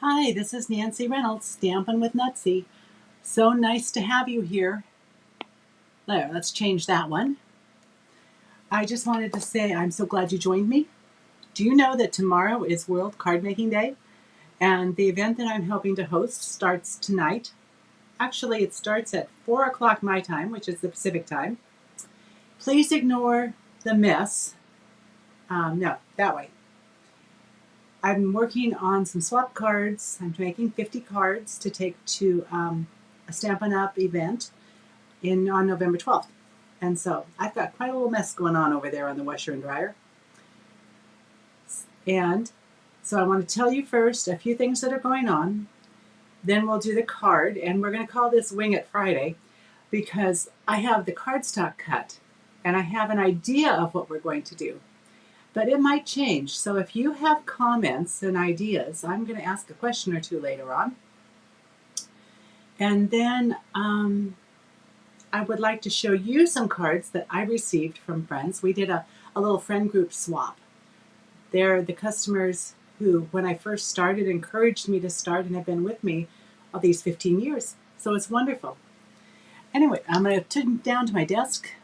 Hi, this is Nancy Reynolds, Stampin' with Nutsy. So nice to have you here. There, let's change that one. I just wanted to say I'm so glad you joined me. Do you know that tomorrow is World Card Making Day? And the event that I'm helping to host starts tonight. Actually, it starts at 4 o'clock my time, which is the Pacific time. Please ignore the mess. No, that way. I'm working on some swap cards. I'm making 50 cards to take to a Stampin' Up! Event on November 12th. And so I've got quite a little mess going on over there on the washer and dryer. And so I want to tell you first a few things that are going on. Then we'll do the card, and we're going to call this Wing It Friday because I have the cardstock cut and I have an idea of what we're going to do. But it might change. So if you have comments and ideas, I'm going to ask a question or two later on. And then I would like to show you some cards that I received from friends. We did a little friend group swap. They're the customers who, when I first started, encouraged me to start and have been with me all these 15 years. So it's wonderful. Anyway, I'm going to turn down to my desk.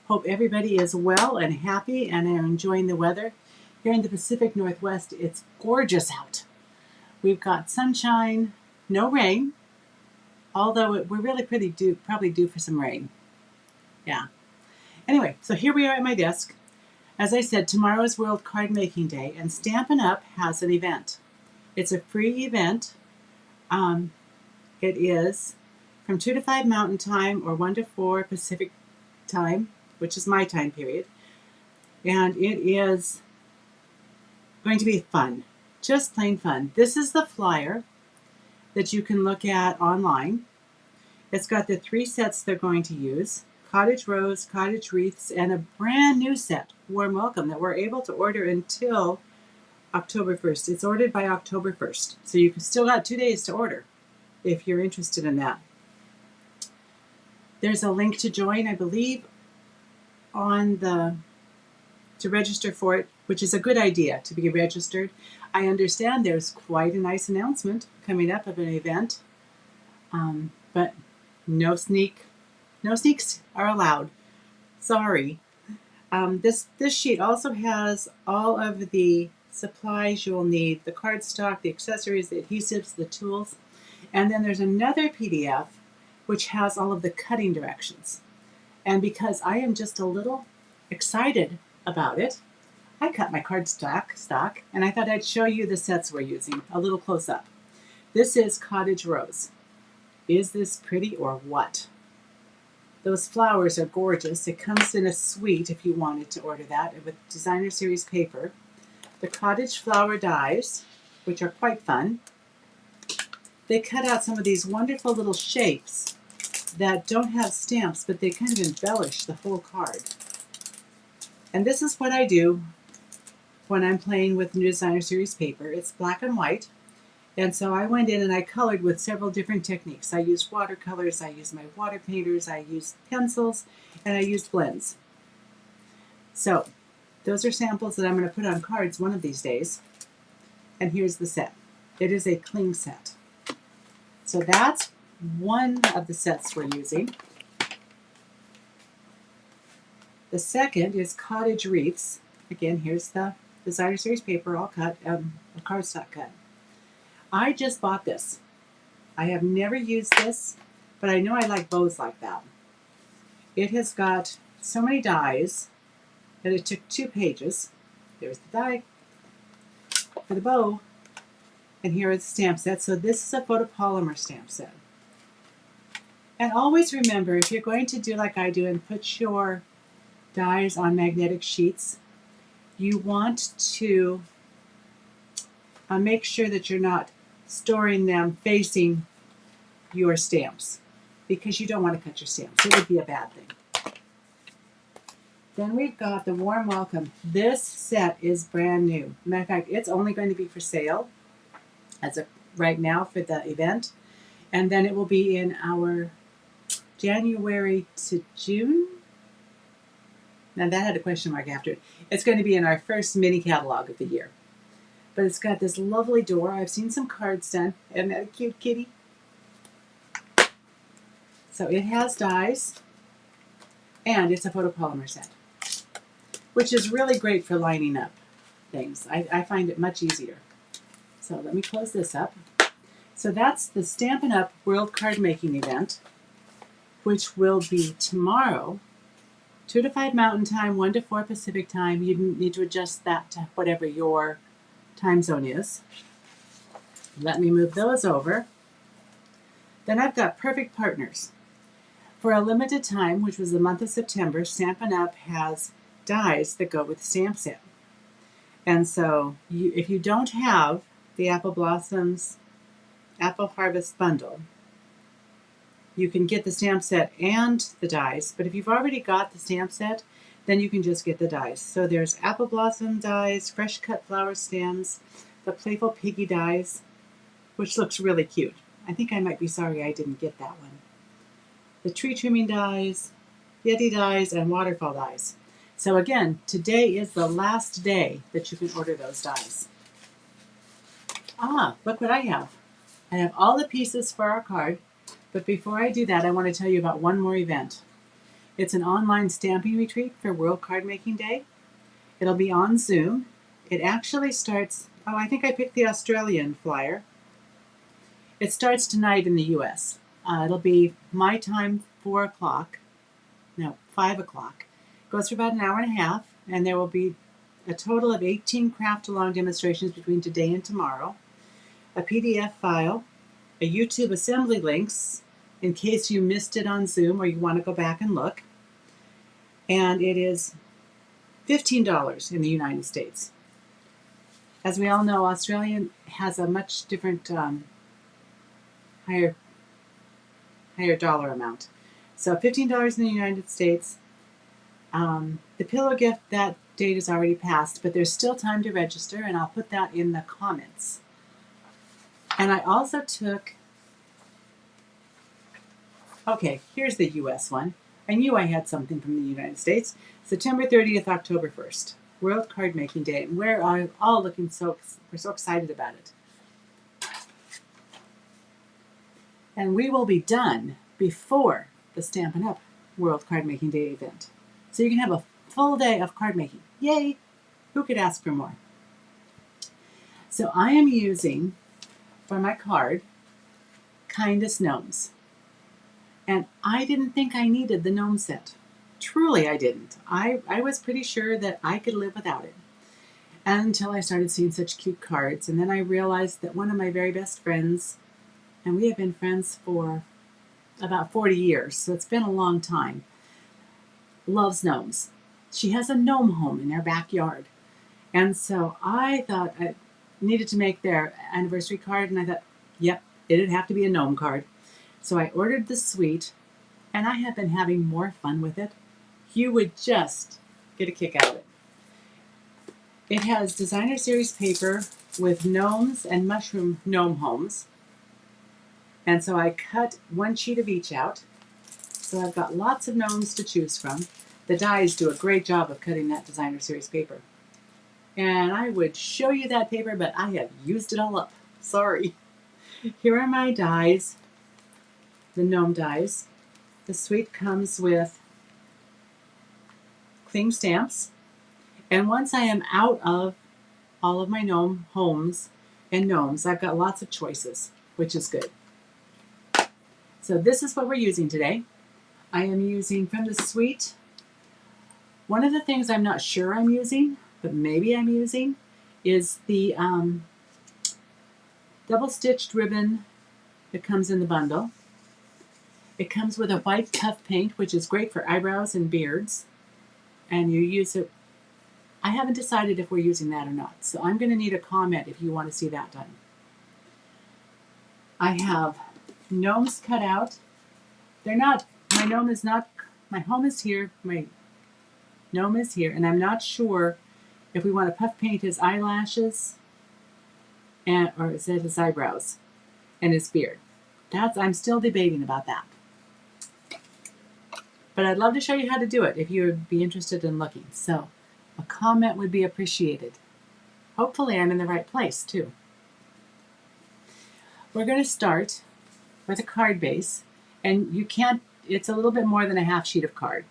Hope everybody is well and happy and are enjoying the weather. Here in the Pacific Northwest, it's gorgeous out. We've got sunshine, no rain, although we're really probably due for some rain. Yeah. Anyway, so here we are at my desk. As I said, tomorrow is World Card Making Day, and Stampin' Up! Has an event. It's a free event. It is from 2 to 5 Mountain Time or 1 to 4 Pacific Time, which is my time period. And it is going to be fun, just plain fun. This is the flyer that you can look at online. It's got the 3 sets they're going to use: Cottage Rose, Cottage Wreaths, and a brand new set, Warm Welcome, that we're able to order until October 1st. It's ordered by October 1st, so you've still got 2 days to order if you're interested in that. There's a link to join, I believe, to register for it, which is a good idea to be registered. I understand there's quite a nice announcement coming up of an event, but no sneaks are allowed. Sorry. This sheet also has all of the supplies you'll need: the cardstock, the accessories, the adhesives, the tools, and then there's another PDF which has all of the cutting directions. And because I am just a little excited about it, I cut my cardstock, and I thought I'd show you the sets we're using a little close up. This is Cottage Rose. Is this pretty or what? Those flowers are gorgeous. It comes in a suite if you wanted to order that with designer series paper. The cottage flower dies, which are quite fun. They cut out some of these wonderful little shapes that don't have stamps, but they kind of embellish the whole card. And this is what I do when I'm playing with new designer series paper. It's black and white. And so I went in and I colored with several different techniques. I used watercolors, I used my water painters, I used pencils, and I used blends. So those are samples that I'm going to put on cards one of these days. And here's the set. It is a cling set. So that's one of the sets we're using. The second is Cottage Wreaths. Again, here's the designer series paper all cut, a cardstock cut. I just bought this. I have never used this, but I know I like bows like that. It has got so many dies that it took 2 pages. There's the die for the bow, and here are the stamp sets. So this is a photopolymer stamp set. And always remember, if you're going to do like I do and put your dies on magnetic sheets, you want to make sure that you're not storing them facing your stamps, because you don't want to cut your stamps. It would be a bad thing. Then we've got the Warm Welcome. This set is brand new. Matter of fact, it's only going to be for sale as of right now for the event, and then it will be in our January to June. Now that had a question mark after it. It's going to be in our first mini catalog of the year. but it's got this lovely door. I've seen some cards done. Isn't that a cute kitty? So it has dies, and it's a photopolymer set, which is really great for lining up things. I find it much easier. So let me close this up. So that's the Stampin' Up! World Card Making event, which will be tomorrow, 2 to 5 Mountain Time, 1 to 4 Pacific Time. You need to adjust that to whatever your time zone is. Let me move those over. Then I've got Perfect Partners. For a limited time, which was the month of September, Stampin' Up! Has dies that go with the stamp set. And so if you don't have the Apple Blossoms Apple Harvest bundle, you can get the stamp set and the dies. But if you've already got the stamp set, then you can just get the dies. So there's Apple Blossom dies, fresh cut flower stems, the Playful Piggy dies, which looks really cute. I think I might be sorry I didn't get that one. The tree trimming dies, Yeti dies, and waterfall dies. So again, today is the last day that you can order those dies. Ah, look what I have. I have all the pieces for our card, but before I do that, I want to tell you about one more event. It's an online stamping retreat for World Card Making Day. It'll be on Zoom. It actually starts, I think I picked the Australian flyer. It starts tonight in the US. It'll be my time, 5 o'clock. Goes for about an hour and a half, and there will be a total of 18 craft-along demonstrations between today and tomorrow, a PDF file, a YouTube assembly links in case you missed it on Zoom or you want to go back and look, and it is $15 in the United States. As we all know, Australia has a much different higher dollar amount. So $15 in the United States. The pillow gift, that date is already passed, but there's still time to register, and I'll put that in the comments. And I also took, okay, here's the US one. I knew I had something from the United States. September 30th, October 1st, World Card Making Day, and we're all we're so excited about it. And we will be done before the Stampin' Up! World Card Making Day event. So you can have a full day of card making. Yay! Who could ask for more? So I am using, for my card, Kindest Gnomes. And I didn't think I needed the gnome set. Truly I didn't. I was pretty sure that I could live without it. Until I started seeing such cute cards. And then I realized that one of my very best friends, and we have been friends for about 40 years, so it's been a long time, loves gnomes. She has a gnome home in her backyard. And so I thought I needed to make their anniversary card, and I thought, yep, it'd have to be a gnome card. So I ordered the suite, and I have been having more fun with it. You would just get a kick out of it. It has designer series paper with gnomes and mushroom gnome homes. And so I cut one sheet of each out. So I've got lots of gnomes to choose from. The dies do a great job of cutting that designer series paper. And I would show you that paper, but I have used it all up. Sorry. Here are my dies, the gnome dies. The suite comes with cling stamps. And once I am out of all of my gnome homes and gnomes, I've got lots of choices, which is good. So this is what we're using today. I am using from the suite. One of the things I'm not sure I'm using, but maybe I'm using, is the double-stitched ribbon that comes in the bundle. It comes with a white puff paint, which is great for eyebrows and beards. And you use it. I haven't decided if we're using that or not, so I'm going to need a comment if you want to see that done. I have gnomes cut out. They're not, my gnome is not, my home is here, my gnome is here, and I'm not sure if we want to puff paint his eyelashes or is it his eyebrows and his beard. I'm still debating about that. But I'd love to show you how to do it if you would be interested in looking. So a comment would be appreciated. Hopefully I'm in the right place too. We're going to start with a card base, and you can't, it's a little bit more than a half sheet of card,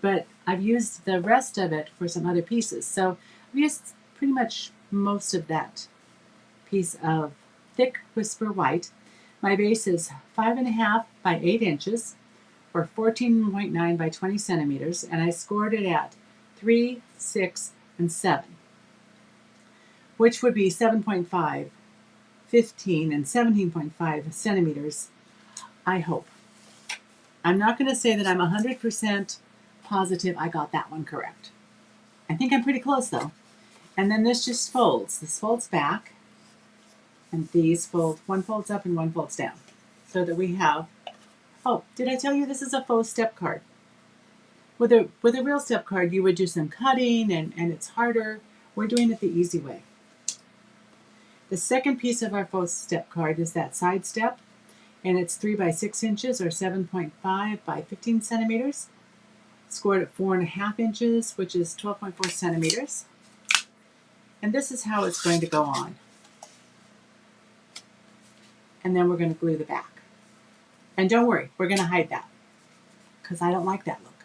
but I've used the rest of it for some other pieces. So I've used pretty much most of that piece of thick Whisper White. My base is 5.5 by 8 inches, or 14.9 by 20 centimeters, and I scored it at 3, 6, and 7, which would be 7.5, 15, and 17.5 centimeters, I hope. I'm not going to say that I'm 100% positive I got that one correct. I think I'm pretty close though. And then this just folds. This folds back, and these fold, one folds up and one folds down, so that we have, oh, did I tell you this is a faux step card? With a real step card, you would do some cutting and it's harder. We're doing it the easy way. The second piece of our faux step card is that side step, and it's 3 by 6 inches, or 7.5 by 15 centimeters. Scored at 4.5 inches, which is 12.4 centimeters. And this is how it's going to go on. And then we're going to glue the back. And don't worry, we're going to hide that, because I don't like that look.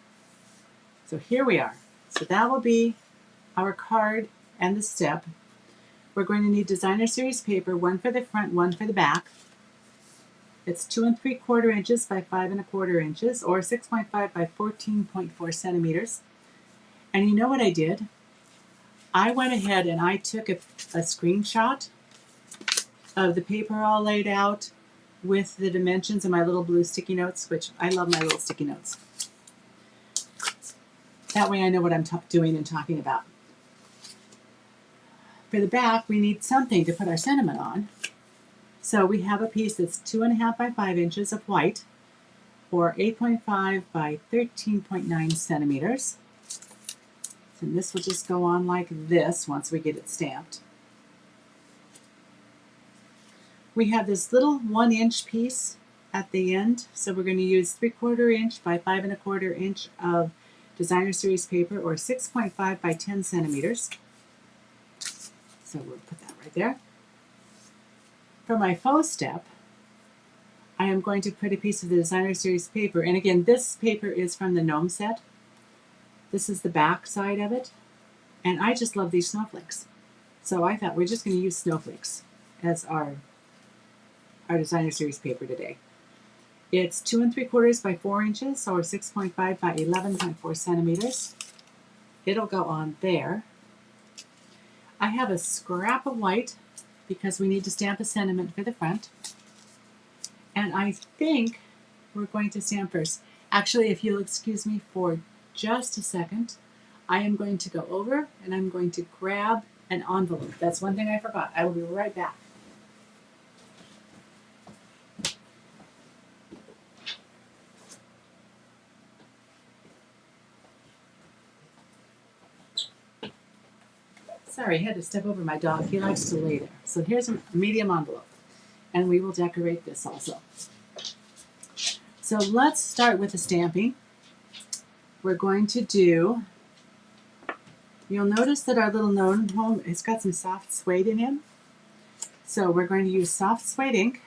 So here we are. So that will be our card and the step. We're going to need designer series paper, one for the front, one for the back. It's 2 3/4 inches by 5 1/4 inches, or 6.5 by 14.4 centimeters. And you know what I did? I went ahead and I took a screenshot of the paper all laid out with the dimensions and my little blue sticky notes, which I love my little sticky notes. That way I know what I'm doing and talking about. For the back, we need something to put our sentiment on. So we have a piece that's 2.5 by 5 inches of white, or 8.5 by 13.9 centimeters. And this will just go on like this once we get it stamped. We have this little 1-inch piece at the end, so we're going to use 3/4 inch by 5 1/4 inch of designer series paper, or 6.5 by 10 centimeters. So we'll put that right there. For my faux step, I am going to put a piece of the designer series paper, and again, this paper is from the Gnome set. This is the back side of it, and I just love these snowflakes. So I thought we're just going to use snowflakes as our designer series paper today. It's 2 3/4 by 4 inches, or 6.5 by 11.4 centimeters. It'll go on there. I have a scrap of white because we need to stamp a sentiment for the front. And I think we're going to stamp first. Actually, if you'll excuse me for just a second, I am going to go over and I'm going to grab an envelope. That's one thing I forgot. I will be right back. Sorry, I had to step over my dog. He likes to lay there. So here's a medium envelope, and we will decorate this also. So let's start with the stamping. We're going to do, you'll notice that our little gnome home has got some soft suede in him. So we're going to use soft suede ink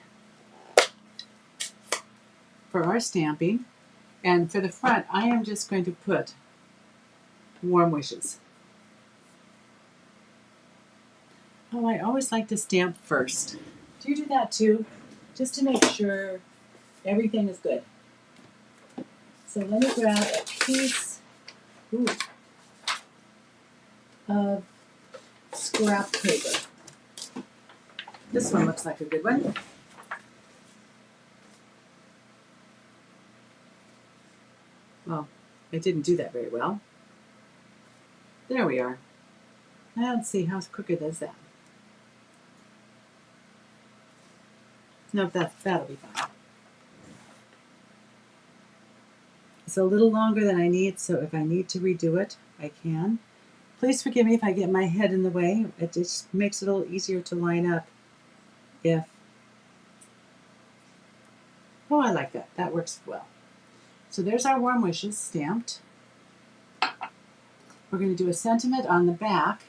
for our stamping. And for the front, I am just going to put warm wishes. Oh, I always like to stamp first. Do you do that too? Just to make sure everything is good. So let me grab a piece of scrap paper. This one looks like a good one. Well, I didn't do that very well. There we are. Now let's see, how crooked is that? No, that'll be fine. It's a little longer than I need, so if I need to redo it, I can. Please forgive me if I get my head in the way. It just makes it a little easier to line up if... Oh, I like that. That works well. So there's our warm wishes stamped. We're going to do a sentiment on the back.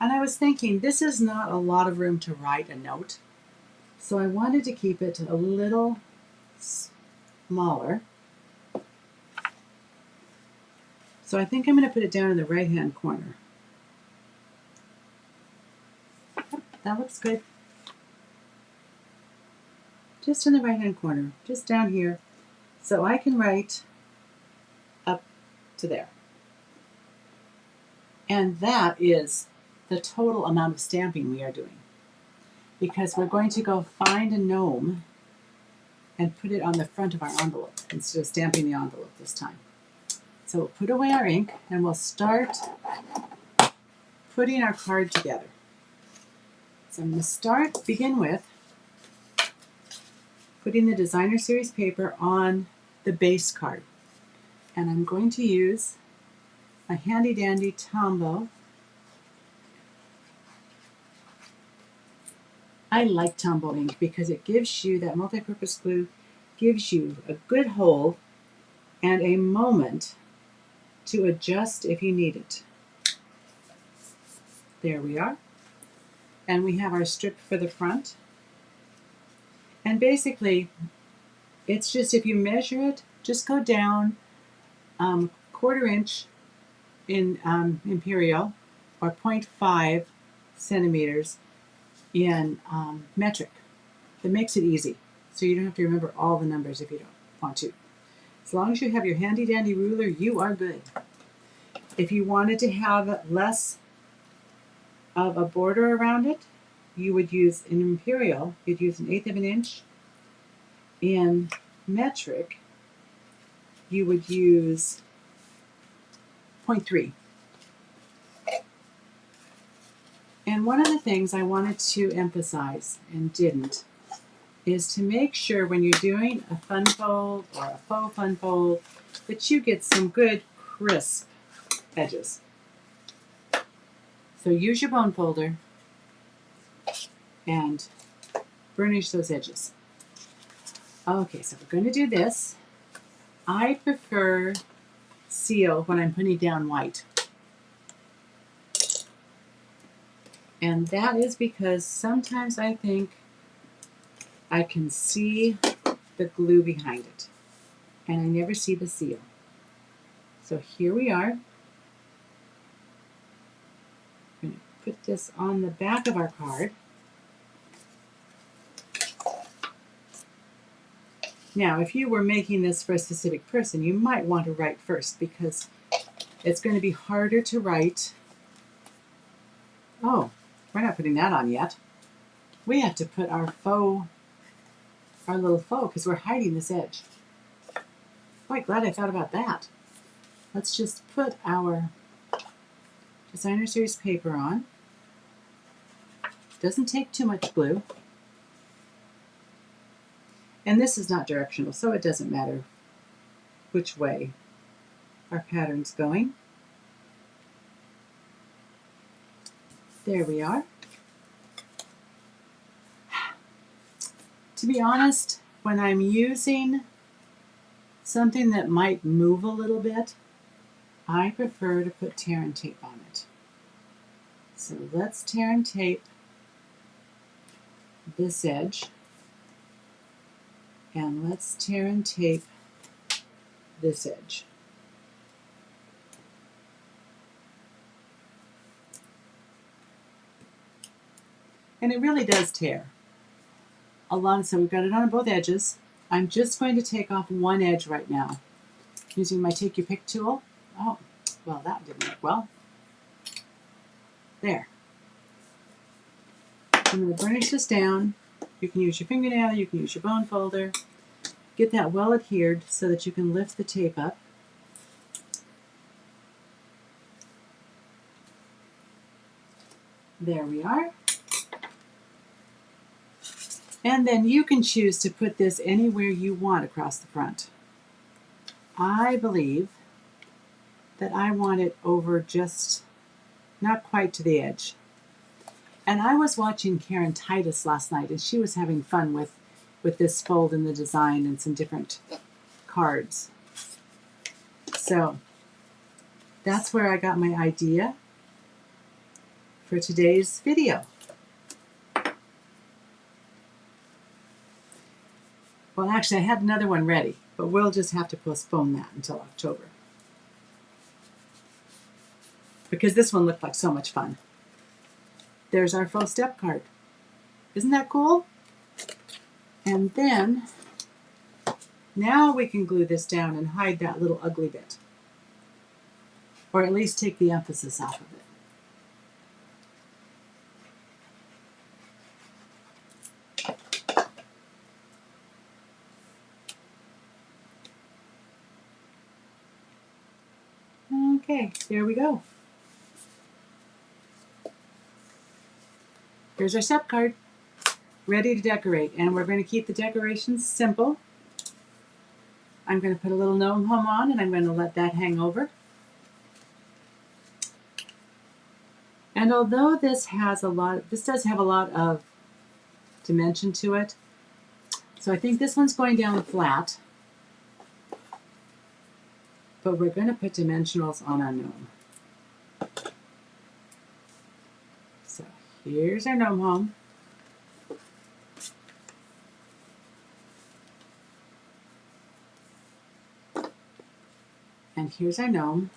And I was thinking, this is not a lot of room to write a note. So I wanted to keep it a little smaller. So I think I'm going to put it down in the right-hand corner. That looks good. Just in the right-hand corner, just down here. So I can write up to there. And that is the total amount of stamping we are doing. Because we're going to go find a gnome and put it on the front of our envelope instead of stamping the envelope this time. So we'll put away our ink and we'll start putting our card together. So I'm going to begin with putting the designer series paper on the base card. And I'm going to use a handy dandy Tombow. I like Tombow ink because it gives you, that multi-purpose glue gives you a good hold and a moment to adjust if you need it. There we are. And we have our strip for the front. And basically, it's just, if you measure it, just go down 1/4 inch in imperial or 0.5 centimeters in metric. That makes it easy. So you don't have to remember all the numbers if you don't want to. As long as you have your handy dandy ruler, you are good. If you wanted to have less of a border around it, you would use an imperial, you'd use 1/8 of an inch. In metric, you would use 0.3. And one of the things I wanted to emphasize and didn't is to make sure when you're doing a fun fold or a faux fun fold that you get some good crisp edges. So use your bone folder and burnish those edges. Okay, so we're going to do this. I prefer seal when I'm putting down white. And that is because sometimes I think I can see the glue behind it. And I never see the seal. So here we are. I'm going to put this on the back of our card. Now, if you were making this for a specific person, you might want to write first because it's going to be harder to write. Oh, we're not putting that on yet. We have to put our faux, our little faux, because we're hiding this edge. Quite glad I thought about that. Let's just put our designer series paper on. Doesn't take too much glue. And this is not directional, so it doesn't matter which way our pattern's going. There we are. To be honest, when I'm using something that might move a little bit, I prefer to put tear and tape on it. So let's tear and tape this edge. And let's tear and tape this edge. And it really does tear. Along, so we've got it on both edges. I'm just going to take off one edge right now using my Take Your Pick tool. Oh, well, that didn't work well. There. I'm going to burnish this down. You can use your fingernail, you can use your bone folder. Get that well adhered so that you can lift the tape up. There we are. And then you can choose to put this anywhere you want across the front. I believe that I want it over just not quite to the edge. And I was watching Titus last night, and she was having fun with this fold and the design and some different cards. So that's where I got my idea for today's video. Well, actually, I had another one ready, but we'll just have to postpone that until October. Because this one looked like so much fun. There's our faux step card. Isn't that cool? And then, now we can glue this down and hide that little ugly bit. Or at least take the emphasis off of it. Okay, there we go. Here's our step card, ready to decorate. And we're going to keep the decorations simple. I'm going to put a little gnome home on, and I'm going to let that hang over. And although this does have a lot of dimension to it, so I think this one's going down flat. But we're going to put dimensionals on our gnome. So here's our gnome home. And here's our gnome.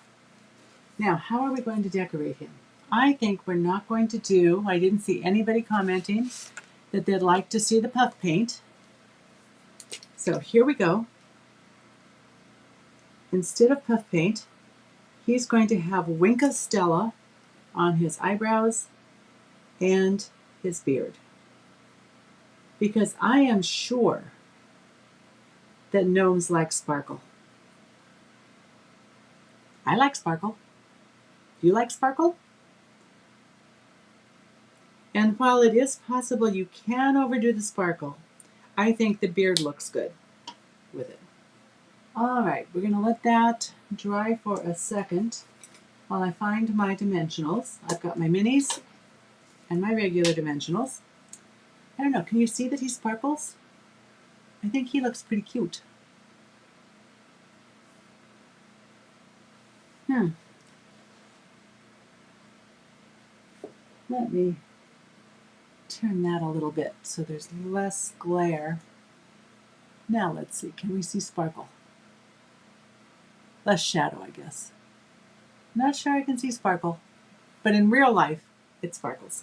Now, how are we going to decorate him? I think we're not going to do, I didn't see anybody commenting that they'd like to see the puff paint. So here we go. Instead of puff paint, he's going to have Wink of Stella on his eyebrows and his beard. Because I am sure that gnomes like sparkle. I like sparkle. Do you like sparkle? And while it is possible you can overdo the sparkle, I think the beard looks good with it. All right, we're going to let that dry for a second while I find my dimensionals. I've got my minis and my regular dimensionals. I don't know, can you see that he sparkles? I think he looks pretty cute. Let me turn that a little bit so there's less glare. Now let's see, can we see sparkle? Less shadow, I guess. Not sure I can see sparkle, but in real life, it sparkles.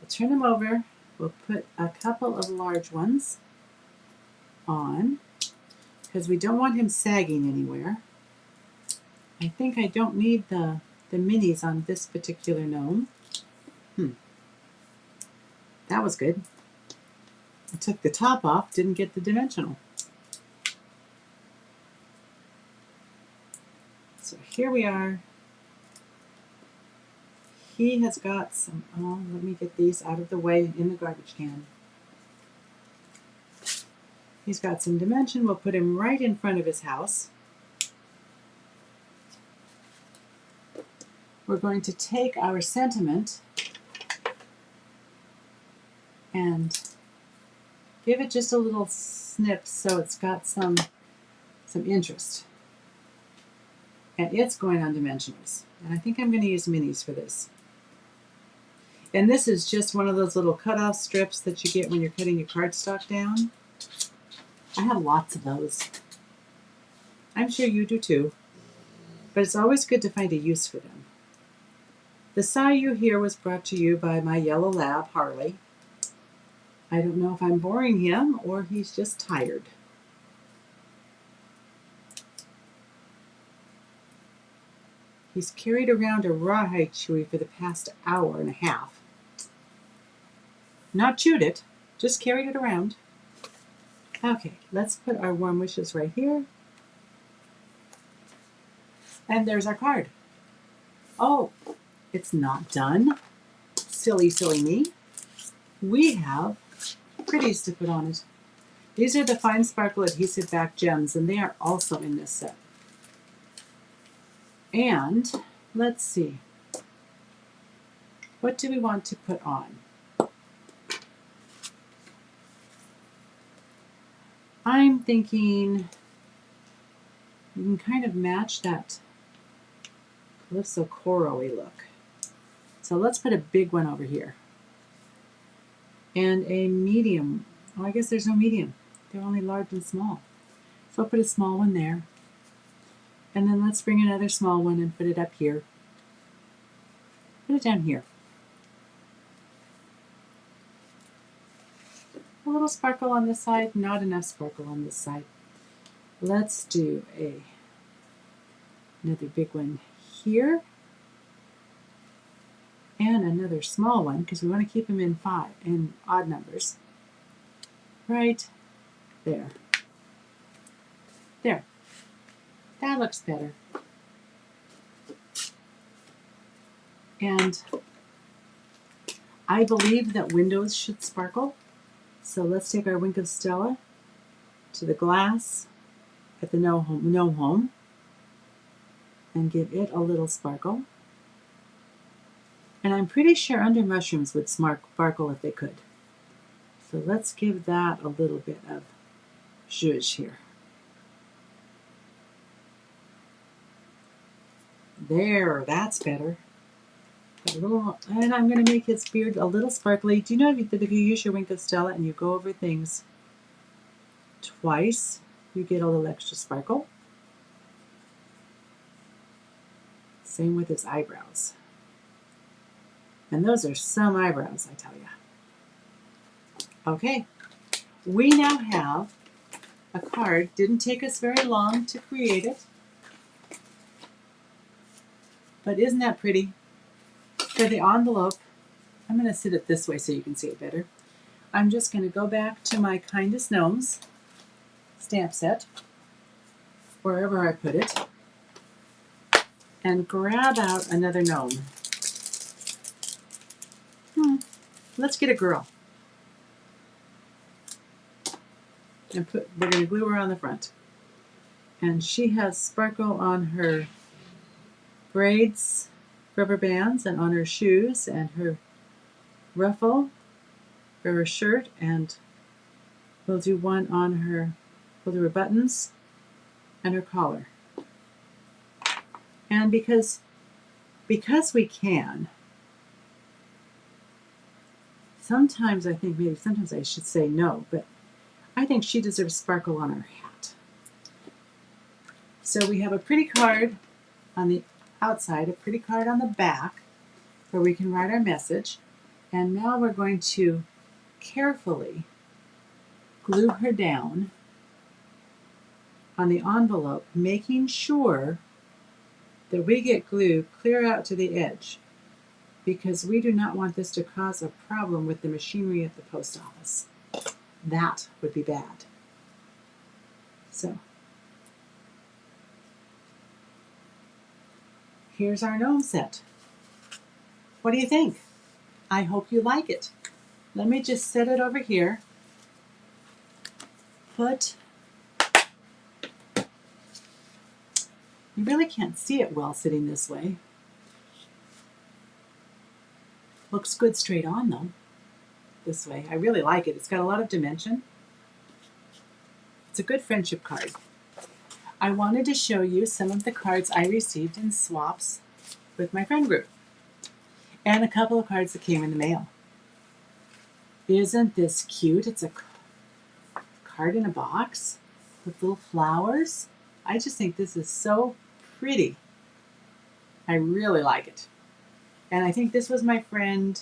We'll turn them over. We'll put a couple of large ones on because we don't want him sagging anywhere. I think I don't need the minis on this particular gnome. That was good. I took the top off, didn't get the dimensional. So here we are. He has got some, let me get these out of the way in the garbage can. He's got some dimension. We'll put him right in front of his house. We're going to take our sentiment and give it just a little snip so it's got some interest. And it's going on dimensionals. And I think I'm going to use minis for this. And this is just one of those little cutoff strips that you get when you're cutting your cardstock down. I have lots of those. I'm sure you do too. But it's always good to find a use for them. The sigh you hear was brought to you by my yellow lab, Harley. I don't know if I'm boring him or he's just tired. He's carried around a rawhide chewy for the past hour and a half. Not chewed it, just carried it around. Okay, let's put our warm wishes right here. And there's our card. Oh, it's not done. Silly, silly me. We have pretties to put on it. These are the fine sparkle adhesive back gems, and they are also in this set. And let's see. What do we want to put on? I'm thinking you can kind of match that Calypso Coral-y look. So let's put a big one over here. And a medium. Oh, I guess there's no medium. They're only large and small. So I'll put a small one there. And then let's bring another small one and put it up here. Put it down here. A little sparkle on this side, not enough sparkle on this side. Let's do another big one here. And another small one, because we want to keep them in odd numbers. Right there. There. That looks better. And I believe that windows should sparkle. So let's take our Wink of Stella to the glass at the gnome home and give it a little sparkle. And I'm pretty sure under mushrooms would sparkle if they could. So let's give that a little bit of zhuzh here. There, that's better. And I'm going to make his beard a little sparkly. Do you know that if you use your Wink of Stella and you go over things twice, you get a little extra sparkle? Same with his eyebrows. And those are some eyebrows, I tell you. Okay, we now have a card. Didn't take us very long to create it. But isn't that pretty? For the envelope, I'm going to sit it this way so you can see it better. I'm just going to go back to my Kindest Gnomes stamp set, wherever I put it, and grab out another gnome. Let's get a girl. And we're going to glue her on the front. And she has sparkle on her braids, rubber bands, and on her shoes, and her ruffle for her shirt, and we'll do one on her, we'll do her buttons and her collar. And because we can, sometimes I think sometimes I should say no, but I think she deserves sparkle on her hat. So we have a pretty card on the outside, a pretty card on the back where we can write our message. And now we're going to carefully glue her down on the envelope, making sure that we get glue clear out to the edge, because we do not want this to cause a problem with the machinery at the post office. That would be bad. So here's our gnome set. What do you think? I hope you like it. Let me just set it over here. You really can't see it well sitting this way. Looks good straight on though, this way. I really like it. It's got a lot of dimension. It's a good friendship card. I wanted to show you some of the cards I received in swaps with my friend group, and a couple of cards that came in the mail. Isn't this cute? It's a card in a box with little flowers. I just think this is so pretty. I really like it. And I think this was my friend,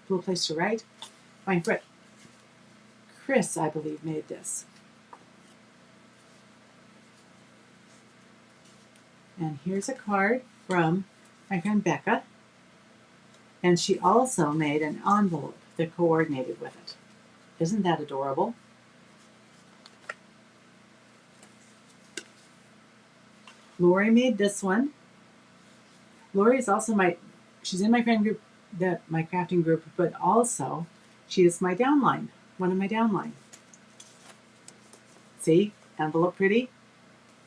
little place to write, my friend Chris, I believe, made this. And here's a card from my friend Becca. And she also made an envelope that coordinated with it. Isn't that adorable? Lori made this one. Lori is also she's in my friend group, my crafting group, but also she is my downline, one of my downline. See, envelope pretty?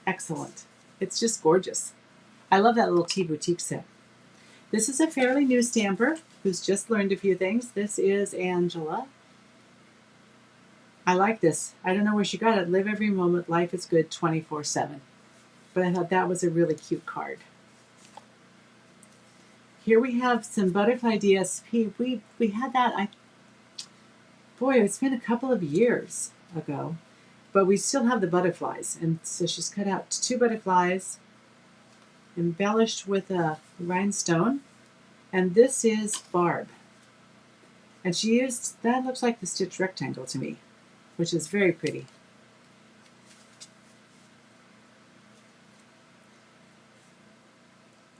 Excellent. It's just gorgeous. I love that little tea boutique set. This is a fairly new stamper who's just learned a few things. This is Angela. I like this. I don't know where she got it. Live every moment, life is good 24/7. But I thought that was a really cute card. Here we have some butterfly DSP. We had that, boy, it's been a couple of years ago, but we still have the butterflies. And so she's cut out 2 butterflies, embellished with a rhinestone. And this is Barb. And she used, that looks like the stitch rectangle to me, which is very pretty.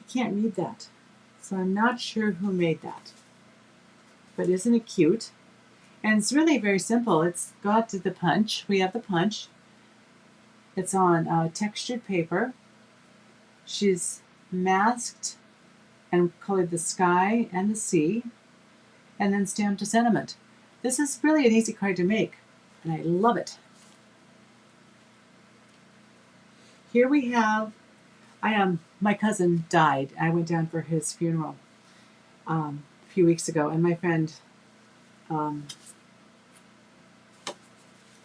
I can't read that, so I'm not sure who made that. But isn't it cute? And it's really very simple. It's got the punch. We have the punch. It's on textured paper. She's masked and colored the sky and the sea, and then stamped a sentiment. This is really an easy card to make, and I love it. Here we have, my cousin died. I went down for his funeral a few weeks ago, and my friend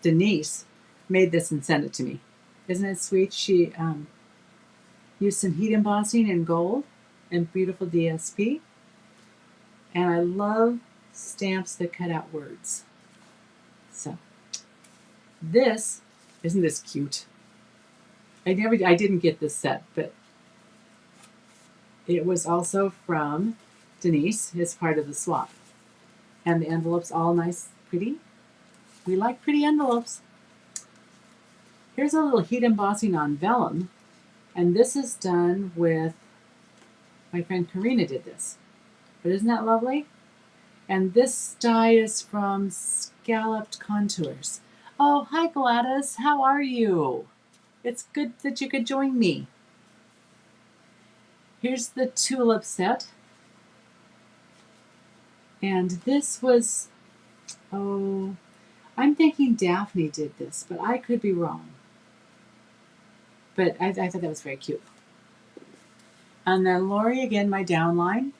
Denise made this and sent it to me. Isn't it sweet? She used some heat embossing in gold and beautiful DSP. And I love stamps that cut out words. So this, isn't this cute? I didn't get this set, but it was also from Denise. It's part of the swap. And the envelope's all nice, pretty. We like pretty envelopes. Here's a little heat embossing on vellum. And this is done with, my friend Karina did this. But isn't that lovely? And this die is from Scalloped Contours. Oh, hi Gladys, how are you? It's good that you could join me. Here's the tulip set. And this was, oh, I'm thinking Daphne did this, but I could be wrong. But I thought that was very cute. And then Lori, again, my downline.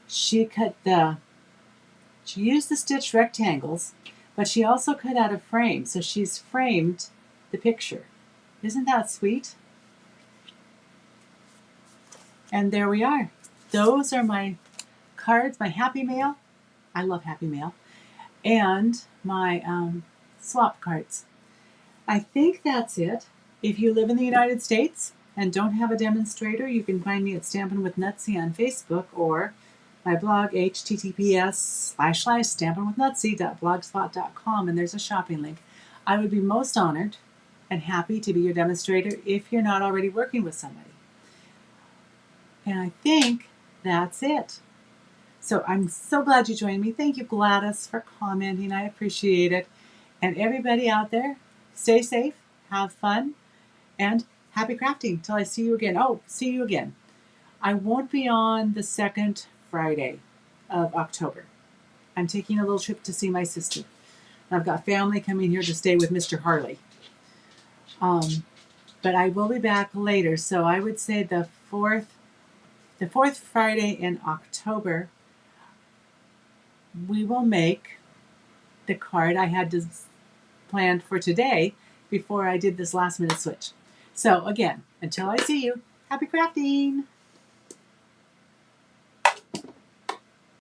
She used the stitch rectangles, but she also cut out a frame. So she's framed the picture. Isn't that sweet? And there we are. Those are my cards, my Happy Mail. I love Happy Mail. And my swap cards. I think that's it. If you live in the United States and don't have a demonstrator, you can find me at Stampin' with Nutsy on Facebook or my blog, https://stampinwithnutsy.blogspot.com, and there's a shopping link. I would be most honored and happy to be your demonstrator if you're not already working with somebody. And I think that's it. So I'm so glad you joined me. Thank you, Gladys, for commenting. I appreciate it. And everybody out there, stay safe, have fun, and happy crafting till I see you again. Oh, see you again. I won't be on the second Friday of October. I'm taking a little trip to see my sister. I've got family coming here to stay with Mr. Harley. But I will be back later. So I would say the fourth Friday in October, we will make the card I had planned for today before I did this last minute switch. So again, until I see you, happy crafting!